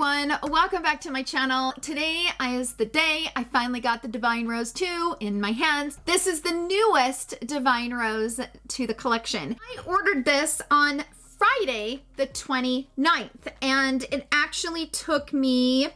everyone, welcome back to my channel. Today is the day I finally got the Divine Rose 2 in my hands. This is the newest Divine Rose to the collection. I ordered this on Friday the 29th and it actually took me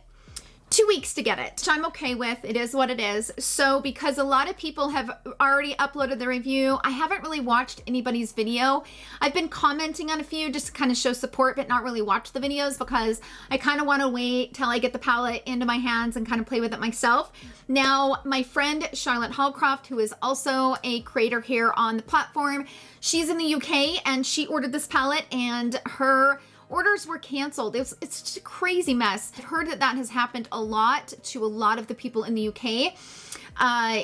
2 weeks to get it, which I'm okay with. It is what it is. So because a lot of people have already uploaded the review, I haven't really watched anybody's video. I've been commenting on a few just to kind of show support, but not really watch the videos because I kind of want to wait till I get the palette into my hands and kind of play with it myself. Now, my friend Charlotte HOLDCROFT, who is also a creator here on the platform, she's in the UK and she ordered this palette and her orders were canceled. It's just a crazy mess. I've heard that that has happened a lot to a lot of the people in the UK.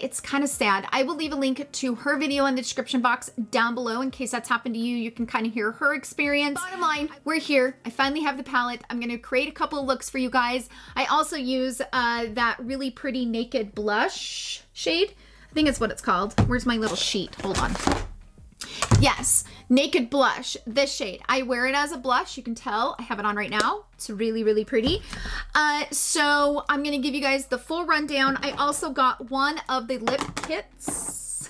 It's kind of sad. I will leave a link to her video in the description box down below in case that's happened to you. You can kind of hear her experience. Bottom line, we're here. I finally have the palette. I'm going to create a couple of looks for you guys. I also use that really pretty Naked Blush shade. I think it's what it's called. Where's my little sheet? Hold on. Yes, Naked Blush, this shade. I wear it as a blush. You can tell I have it on right now. It's really, really pretty. So I'm going to give you guys the full rundown. I also got one of the lip kits.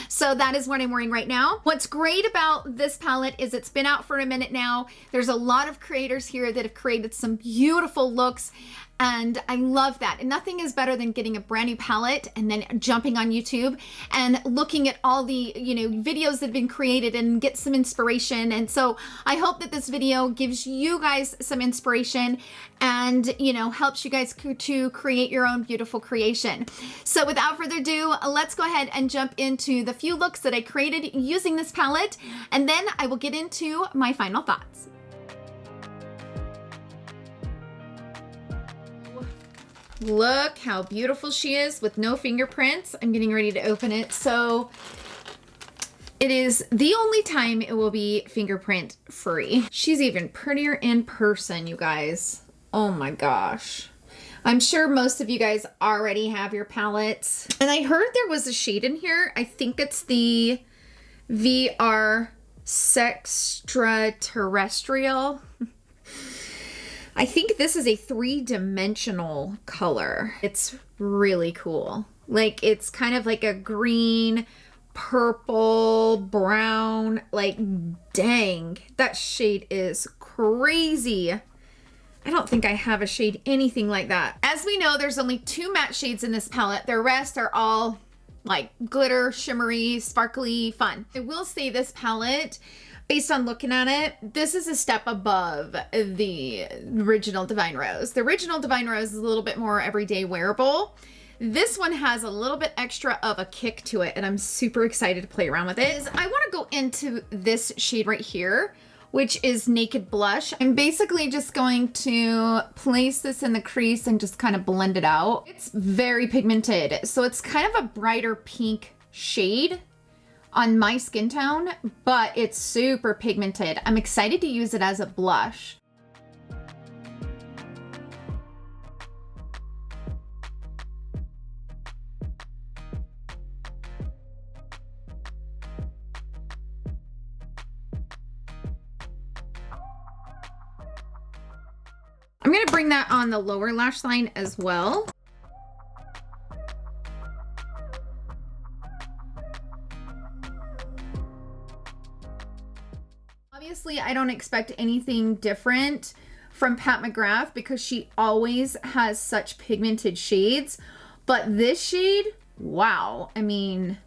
So that is what I'm wearing right now. What's great about this palette is it's been out for a minute now. There's a lot of creators here that have created some beautiful looks. And I love that. And nothing is better than getting a brand new palette and then jumping on YouTube and looking at all the, videos that have been created and get some inspiration. And so I hope that this video gives you guys some inspiration and, helps you guys to create your own beautiful creation. So without further ado, let's go ahead and jump into the few looks that I created using this palette. And then I will get into my final thoughts. Look how beautiful she is with no fingerprints. I'm getting ready to open it. So it is the only time it will be fingerprint free. She's even prettier in person, you guys. Oh my gosh. I'm sure most of you guys already have your palettes. And I heard there was a shade in here. I think it's the VR Sextraterrestrial. I think this is a 3-dimensional color. It's really cool. Like, it's kind of like a green, purple, brown, like, dang, that shade is crazy. I don't think I have a shade anything like that. As we know, there's only 2 matte shades in this palette. The rest are all like glitter, shimmery, sparkly, fun. I will say this palette, based on looking at it, this is a step above the original Divine Rose. The original Divine Rose is a little bit more everyday wearable. This one has a little bit extra of a kick to it, and I'm super excited to play around with it. I want to go into this shade right here, which is Naked Blush. I'm basically just going to place this in the crease and just kind of blend it out. It's very pigmented, so it's kind of a brighter pink shade on my skin tone, but it's super pigmented. I'm excited to use it as a blush. I'm gonna bring that on the lower lash line as well. Obviously, I don't expect anything different from Mcgrath because she always has such pigmented shades. But this shade, wow. I mean,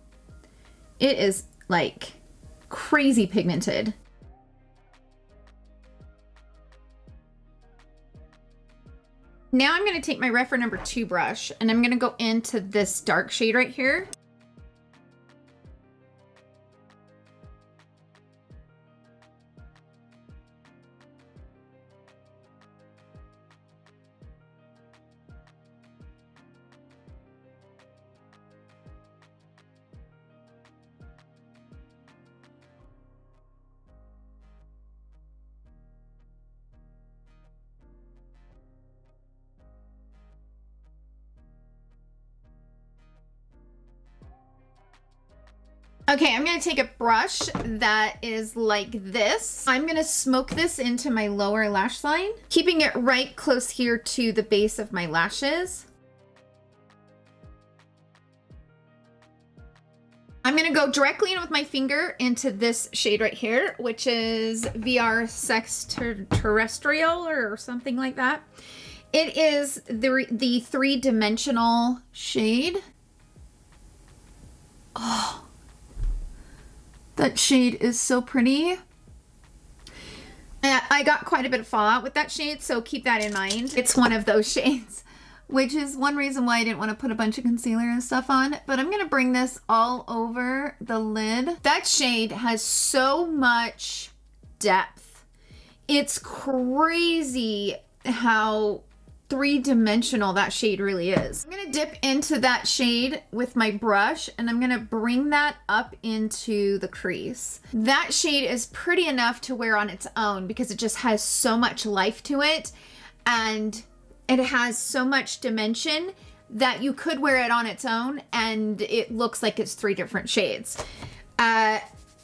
it is like crazy pigmented. Now I'm going to take my Refer number 2 brush and I'm going to go into this dark shade right here. Okay, I'm gonna take a brush that is like this. I'm gonna smoke this into my lower lash line, keeping it right close here to the base of my lashes. I'm gonna go directly in with my finger into this shade right here, which is VR Sex Terrestrial or something like that. It is the three-dimensional shade. Oh, that shade is so pretty. I got quite a bit of fallout with that shade, so keep that in mind. It's one of those shades, which is one reason why I didn't want to put a bunch of concealer and stuff on. But I'm going to bring this all over the lid. That shade has so much depth. It's crazy how three-dimensional that shade really is. I'm gonna dip into that shade with my brush and I'm gonna bring that up into the crease. That shade is pretty enough to wear on its own because it just has so much life to it and it has so much dimension that you could wear it on its own and it looks like it's three different shades.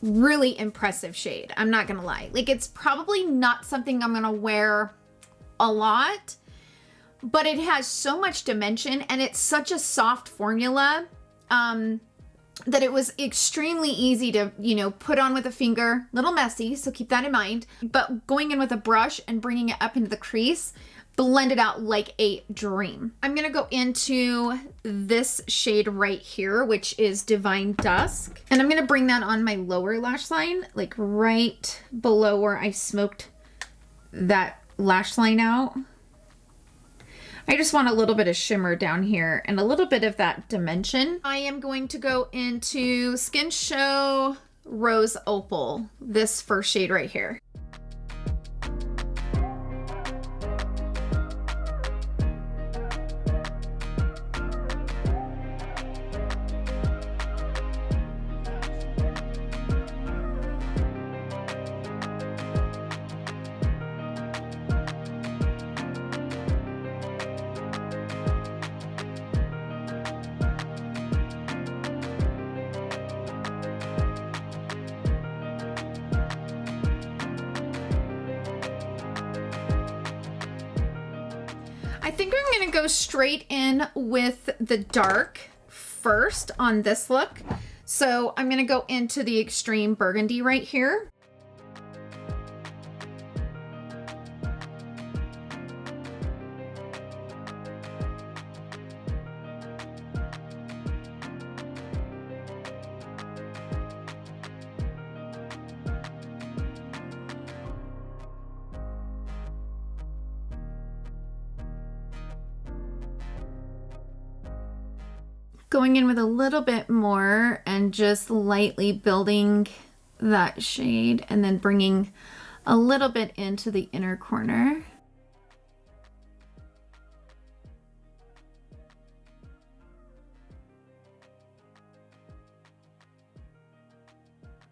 Really impressive shade, I'm not gonna lie. Like, it's probably not something I'm gonna wear a lot, but it has so much dimension and it's such a soft formula that it was extremely easy to, you know, put on with a finger. Little messy, so keep that in mind. But going in with a brush and bringing it up into the crease, blend it out like a dream. I'm gonna go into this shade right here, which is Divine Dusk. And I'm gonna bring that on my lower lash line, like right below where I smoked that lash line out. I just want a little bit of shimmer down here and a little bit of that dimension. I am going to go into Skin Show Rose Opal, this first shade right here. I think I'm gonna go straight in with the dark first on this look. So I'm gonna go into the Extreme Burgundy right here. Going in with a little bit more and just lightly building that shade and then bringing a little bit into the inner corner.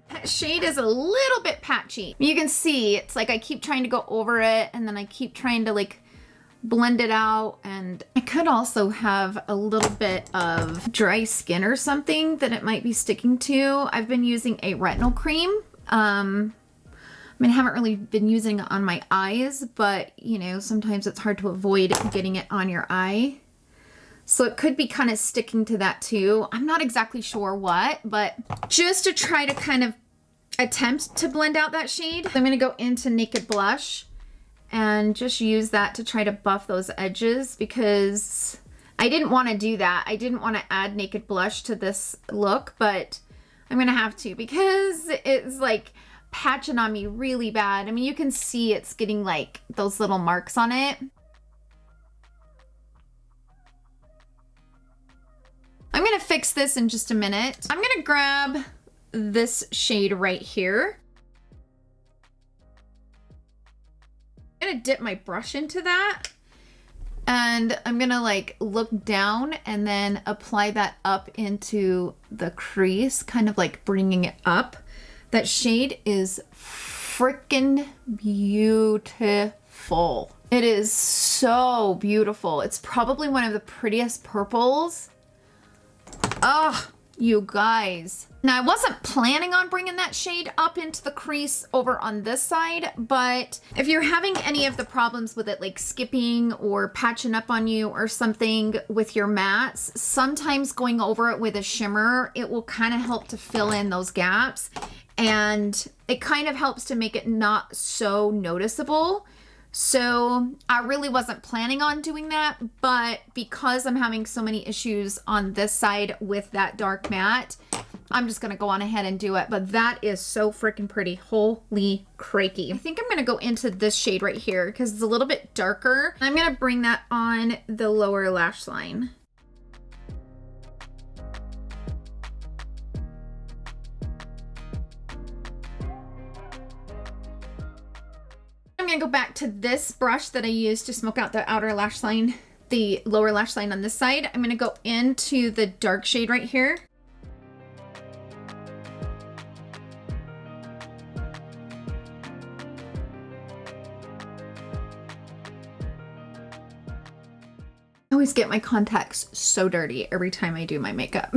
That shade is a little bit patchy. You can see it's like I keep trying to go over it and then I keep trying to like blend it out, and I could also have a little bit of dry skin or something that it might be sticking to. I've been using a retinol cream. I mean, I haven't really been using it on my eyes, but you know, sometimes it's hard to avoid getting it on your eye. So it could be kind of sticking to that too. I'm not exactly sure what, but just to try to kind of attempt to blend out that shade, I'm gonna go into Naked Blush and just use that to try to buff those edges because I didn't want to do that. I didn't want to add Naked Blush to this look, but I'm gonna have to because it's like patching on me really bad. I mean, you can see it's getting like those little marks on it. I'm gonna fix this in just a minute. I'm gonna grab this shade right here. I'm gonna dip my brush into that and I'm gonna like look down and then apply that up into the crease, kind of like bringing it up. That shade is freaking beautiful. It is so beautiful. It's probably one of the prettiest purples. Oh, you guys. Now, I wasn't planning on bringing that shade up into the crease over on this side, but if you're having any of the problems with it, like skipping or patching up on you or something with your mattes, sometimes going over it with a shimmer, it will kind of help to fill in those gaps. And it kind of helps to make it not so noticeable. So I really wasn't planning on doing that, but because I'm having so many issues on this side with that dark matte, I'm just gonna go on ahead and do it. But that is so freaking pretty. Holy crikey. I think I'm gonna go into this shade right here because it's a little bit darker. I'm gonna bring that on the lower lash line. I'm gonna go back to this brush that I used to smoke out the outer lash line, the lower lash line on this side. I'm gonna go into the dark shade right here. I always get my contacts so dirty every time I do my makeup.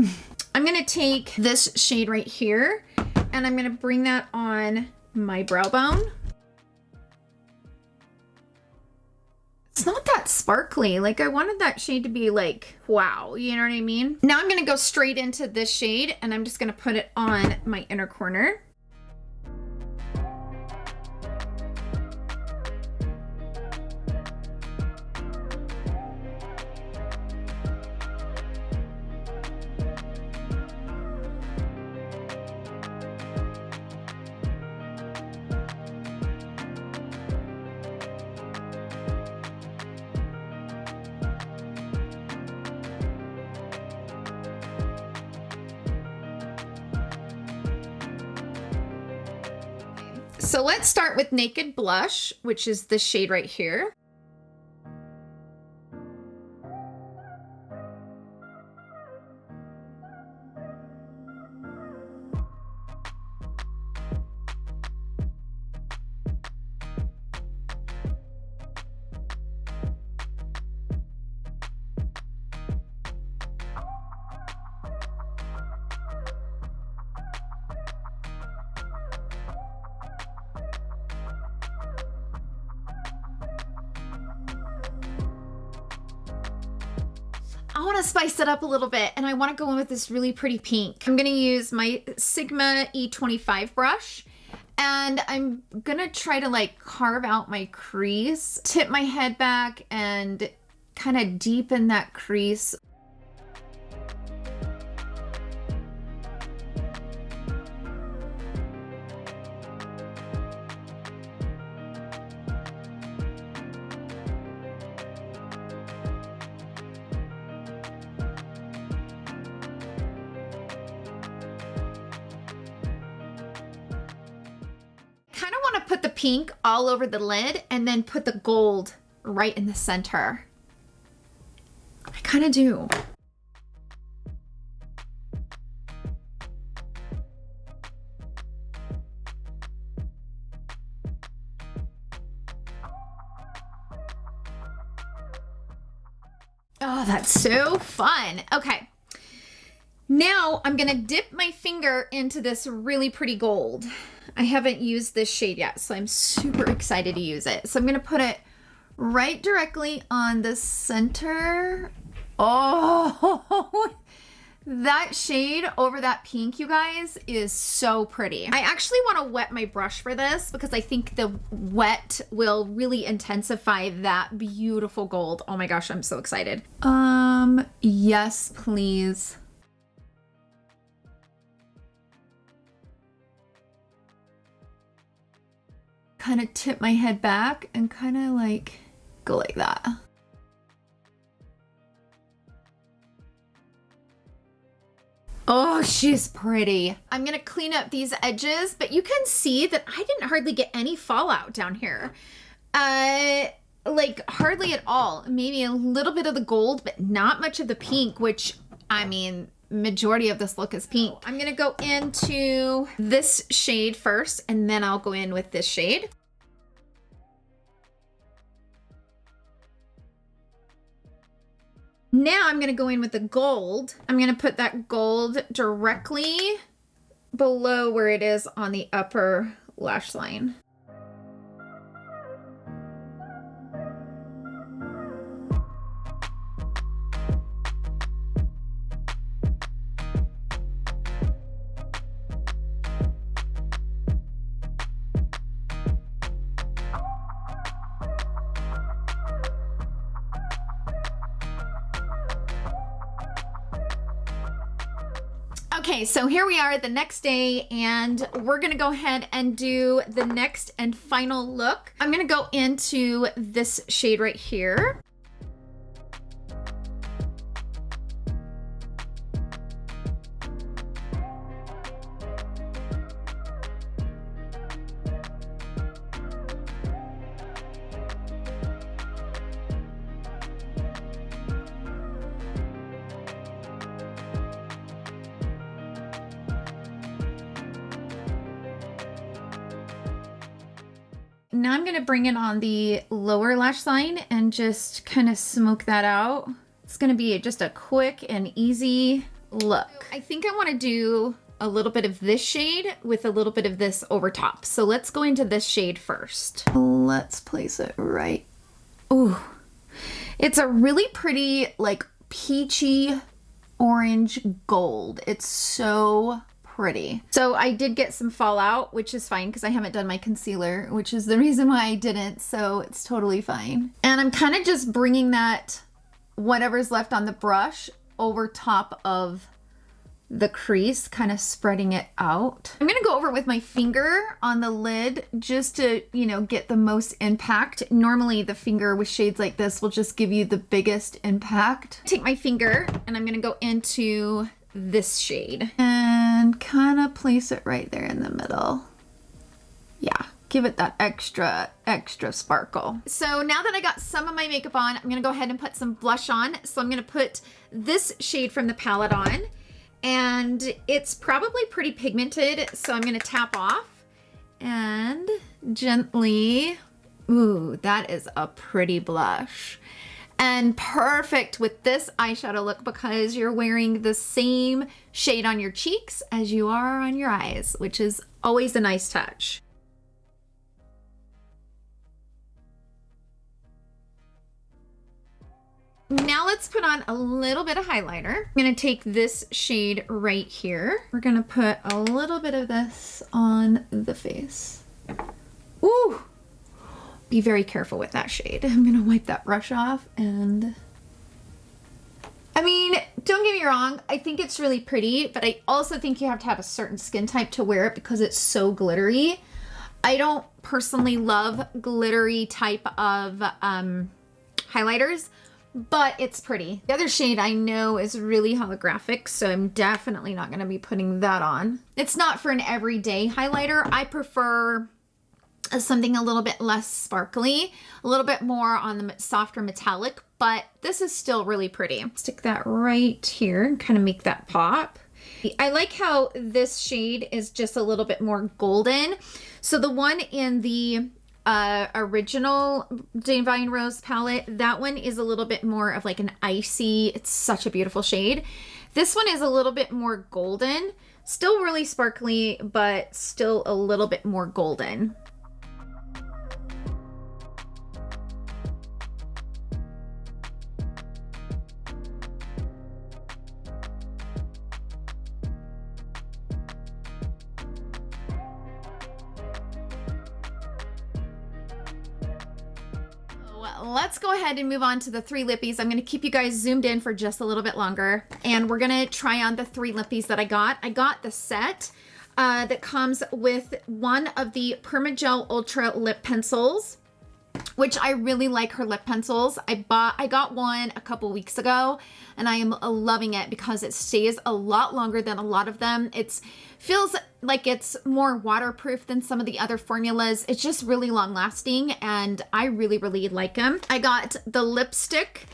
I'm gonna take this shade right here and I'm gonna bring that on my brow bone. It's not that sparkly. Like I wanted that shade to be like, wow, you know what I mean? Now I'm gonna go straight into this shade and I'm just gonna put it on my inner corner. So let's start with Naked Blush, which is the shade right here. I want to spice it up a little bit and I want to go in with this really pretty pink. I'm going to use my Sigma E25 brush and I'm going to try to like carve out my crease, tip my head back and kind of deepen that crease. Kind of want to put the pink all over the lid and then put the gold right in the center. I kind of do. Oh, that's so fun. Okay. Now I'm going to dip my finger into this really pretty gold. I haven't used this shade yet, so I'm super excited to use it. So I'm going to put it right directly on the center. Oh, that shade over that pink, you guys, is so pretty. I actually want to wet my brush for this because I think the wet will really intensify that beautiful gold. Oh my gosh, I'm so excited. Yes, please. Kind of tip my head back and kind of like go like that. Oh, she's pretty. I'm gonna clean up these edges, but you can see that I didn't hardly get any fallout down here. Like hardly at all. Maybe a little bit of the gold, but not much of the pink, which I mean, majority of this look is pink. I'm gonna go into this shade first and then I'll go in with this shade. Now I'm gonna go in with the gold. I'm gonna put that gold directly below where it is on the upper lash line. Okay, so here we are the next day, and we're gonna go ahead and do the next and final look. I'm gonna go into this shade right here. Now I'm gonna bring it on the lower lash line and just kind of smoke that out. It's gonna be just a quick and easy look. I think I wanna do a little bit of this shade with a little bit of this over top. So let's go into this shade first. Let's place it right. Ooh, it's a really pretty, like, peachy orange gold. It's so pretty. So I did get some fallout, which is fine because I haven't done my concealer, which is the reason why I didn't, so it's totally fine. And I'm kind of just bringing that, whatever's left on the brush, over top of the crease, kind of spreading it out. I'm gonna go over with my finger on the lid just to, you know, get the most impact. Normally the finger with shades like this will just give you the biggest impact. Take my finger and I'm gonna go into this shade and kind of place it right there in the middle. Yeah, give it that extra sparkle. So now that I got some of my makeup on, I'm gonna go ahead and put some blush on. So I'm gonna put this shade from the palette on, and it's probably pretty pigmented, so I'm gonna tap off and gently, ooh, that is a pretty blush. And perfect with this eyeshadow look because you're wearing the same shade on your cheeks as you are on your eyes, which is always a nice touch. Now let's put on a little bit of highlighter. I'm gonna take this shade right here. We're gonna put a little bit of this on the face. Ooh! Be very careful with that shade. I'm gonna wipe that brush off, and I mean, don't get me wrong, I think it's really pretty, but I also think you have to have a certain skin type to wear it because it's so glittery. I don't personally love glittery type of highlighters, but it's pretty. The other shade I know is really holographic, so I'm definitely not gonna be putting that on. It's not for an everyday highlighter. I prefer something a little bit less sparkly, a little bit more on the softer metallic, but this is still really pretty. Stick that right here and kind of make that pop. I like how this shade is just a little bit more golden. So the one in the original Divine Rose palette, that one is a little bit more of like an icy, it's such a beautiful shade. This one is a little bit more golden, still really sparkly, but still a little bit more golden. Let's go ahead and move on to the 3 lippies. I'm going to keep you guys zoomed in for just a little bit longer, and we're going to try on the 3 lippies that I got. I got the set that comes with one of the Permagel Ultra lip pencils, which I really like her lip pencils. I got one a couple weeks ago, and I am loving it because it stays a lot longer than a lot of them. It feels like it's more waterproof than some of the other formulas. It's just really long lasting, and I really, really like them. I got the lipstick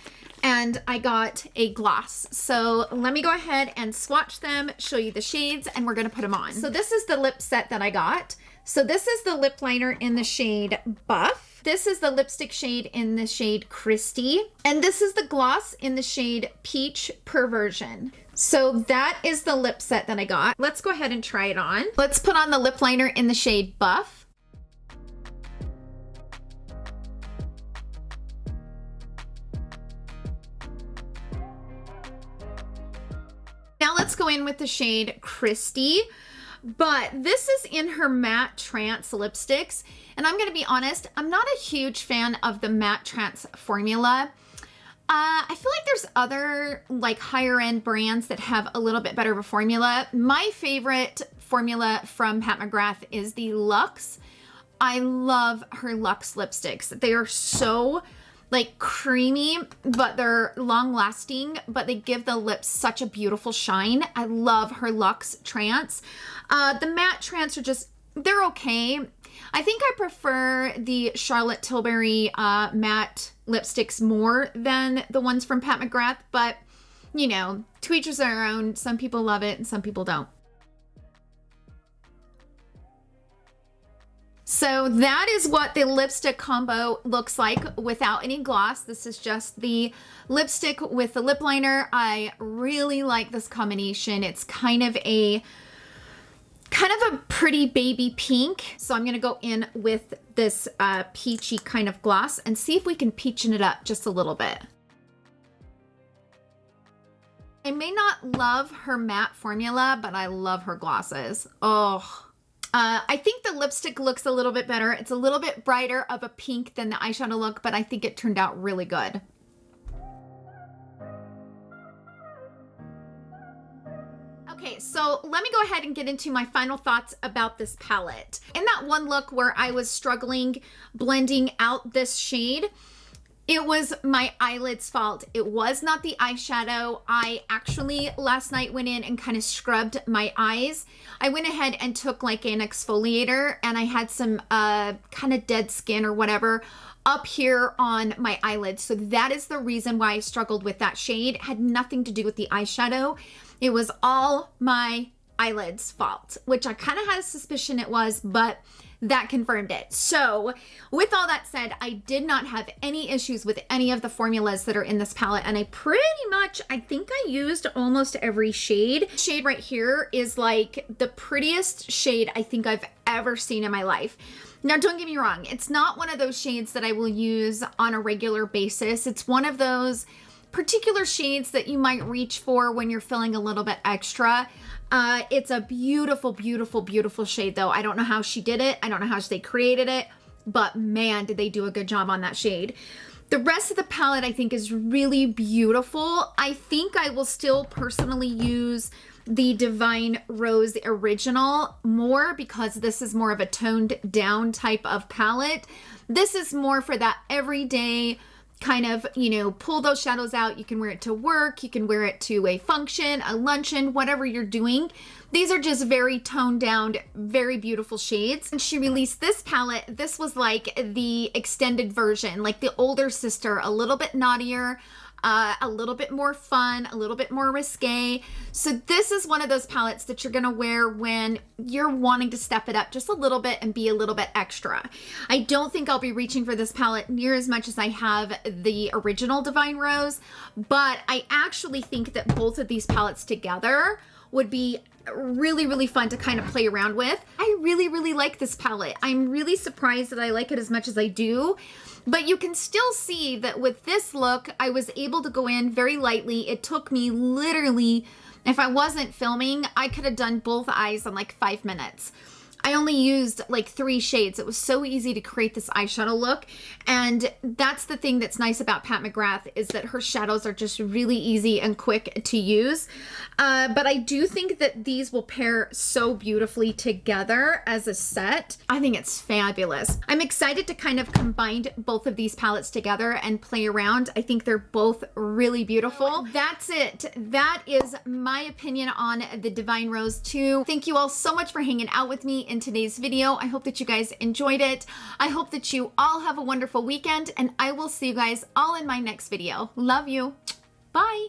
and I got a gloss. So let me go ahead and swatch them, show you the shades, and we're gonna put them on. So this is the lip set that I got. So this is the lip liner in the shade Buff. This is the lipstick shade in the shade Christy. And this is the gloss in the shade Peach Perversion. So that is the lip set that I got. Let's go ahead and try it on. Let's put on the lip liner in the shade Buff. Now let's go in with the shade Christy. But this is in her matte Trance lipsticks. And I'm going to be honest, I'm not a huge fan of the matte Trance formula. I feel like there's other like higher end brands that have a little bit better of a formula. My favorite formula from Pat McGrath is the Luxe. I love her Luxe lipsticks. They are so like creamy, but they're long lasting, but they give the lips such a beautiful shine. I love her Luxe Trance. The matte Trance are just, they're okay. I think I prefer the Charlotte Tilbury matte lipsticks more than the ones from Pat McGrath, but you know, to each their own. Some people love it and some people don't. So that is what the lipstick combo looks like without any gloss. This is just the lipstick with the lip liner. I really like this combination. It's kind of a pretty baby pink. So I'm gonna go in with this peachy kind of gloss and see if we can peachin' it up just a little bit. I may not love her matte formula, but I love her glosses. Oh. I think the lipstick looks a little bit better. It's a little bit brighter of a pink than the eyeshadow look, but I think it turned out really good. Okay, so let me go ahead and get into my final thoughts about this palette. In that one look where I was struggling blending out this shade, it was my eyelids' fault. It was not the eyeshadow. I actually last night went in and kind of scrubbed my eyes. I went ahead and took like an exfoliator and I had some kind of dead skin or whatever up here on my eyelids. So that is the reason why I struggled with that shade. It had nothing to do with the eyeshadow. It was all my eyelids' fault, which I kind of had a suspicion it was, but that confirmed it. So with all that said, I did not have any issues with any of the formulas that are in this palette. And I think I used almost every shade. Shade right here is like the prettiest shade I think I've ever seen in my life. Now, don't get me wrong. It's not one of those shades that I will use on a regular basis. It's one of those particular shades that you might reach for when you're feeling a little bit extra. It's a beautiful, beautiful, beautiful shade though. I don't know how she did it. I don't know how they created it, but man, did they do a good job on that shade. The rest of the palette I think is really beautiful. I think I will still personally use the Divine Rose Original more because this is more of a toned down type of palette. This is more for that everyday kind of, you know, pull those shadows out. You can wear it to work. You can wear it to a function, a luncheon, whatever you're doing. These are just very toned down, very beautiful shades. And she released this palette. This was like the extended version, like the older sister, a little bit naughtier, a little bit more fun, a little bit more risque. So this is one of those palettes that you're gonna wear when you're wanting to step it up just a little bit and be a little bit extra. I don't think I'll be reaching for this palette near as much as I have the original Divine Rose, but I actually think that both of these palettes together would be really, really fun to kind of play around with. I really, really like this palette. I'm really surprised that I like it as much as I do. But you can still see that with this look, I was able to go in very lightly. It took me literally, if I wasn't filming, I could have done both eyes in like 5 minutes. I only used like 3 shades. It was so easy to create this eyeshadow look. And that's the thing that's nice about Pat McGrath is that her shadows are just really easy and quick to use. But I do think that these will pair so beautifully together as a set. I think it's fabulous. I'm excited to kind of combine both of these palettes together and play around. I think they're both really beautiful. That's it. That is my opinion on the Divine Rose 2. Thank you all so much for hanging out with me in today's video. I hope that you guys enjoyed it. I hope that you all have a wonderful weekend, and I will see you guys all in my next video. Love you. Bye.